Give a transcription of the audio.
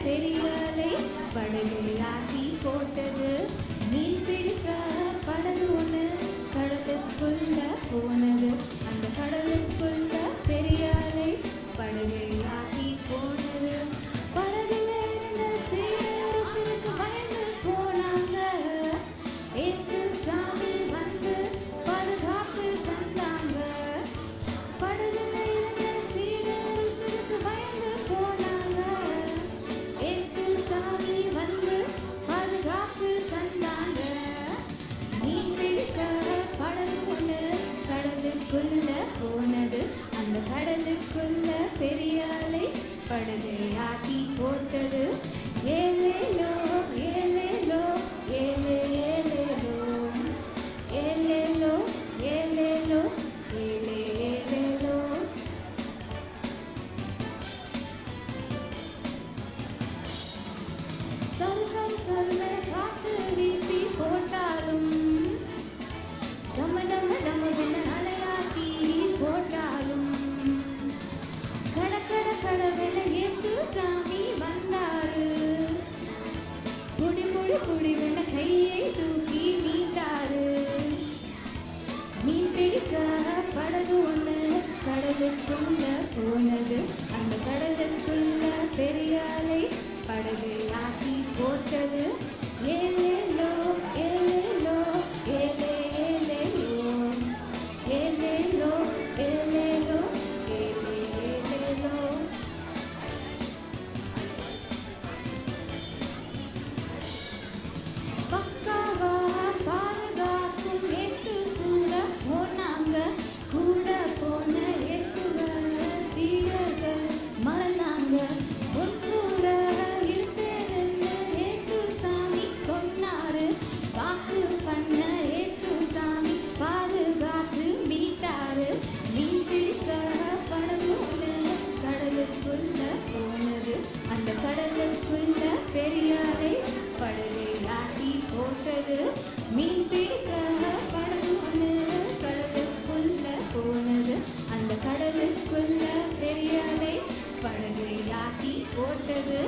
பெரிய அலை படகையாக்கி போட்டது. மீன் பிடிக்க படகு ஒன்று கடலுக்குள்ள போனது. அந்த கடலுக்குள்ள பெரிய அலை படகையாக்கி போனது. படகுல இருந்த சீடருக்கு பயந்து போனாங்க. இயேசு சாமி வந்து பாதுகாப்பு தந்தாங்க. படகுல இருந்த சீடருக்கு பயந்து போனாங்க. இயேசு சாமி வந்து பாதுகாப்பு தந்தாங்க. மீன் பிடிக்க படகு ஒன்று கடலுக்குள்ள போனது. அந்த கடலுக்குள்ள பெரிய அலை படகையாக்கி போட்டது. ஏலேலோ ஏலேலோ ஏலே ஏலேலோ ஏலேலோ ஏலேலோ ஏலே ஏலேலோ. சல் சல் சல் காற்று வீசி போட்டாலும் டம டம டம அலையாக்கி போட்டாலும் கட கட கடவென இயேசு சாமி வந்தாரு. புடி புடி புடிவென கையை தூக்கி மீட்டாரு. மீன் பிடிக்க படகு ஒன்று கடலுக்குள்ள போனது. அந்த கடலுக்குள்ள பெரிய அலை படகையாக்கி போட்டது. ஏலேலோ ஏலேலோ ஏலே ஏலேலோ ஏலேலோ ஏலேலோ ஏலே ஏலேலோ. பக்காவா பாதுகாக்கும் இயேசு கூட போனாங்க. கூட போன இயேசுவ சீடர்கள் மறந்தாங்க. உன் கூட இருப்பேன்னு இயேசு சாமி சொன்னாரு. வாக்கு பண்ண இயேசு சாமி பாதுகாத்து மீட்டாரு. மீன் பிடிக்க படகு ஒன்று கடலுக்குள்ள போனது. அந்த கடலுக்குள்ள பெரிய அலை படகையாக்கி போட்டது. மீன் பிடிக்க படகு ஒன்று கடலுக்குள்ள போனது. அந்த கடலுக்குள்ள பெரிய அலை படகையாக்கி போட்டது.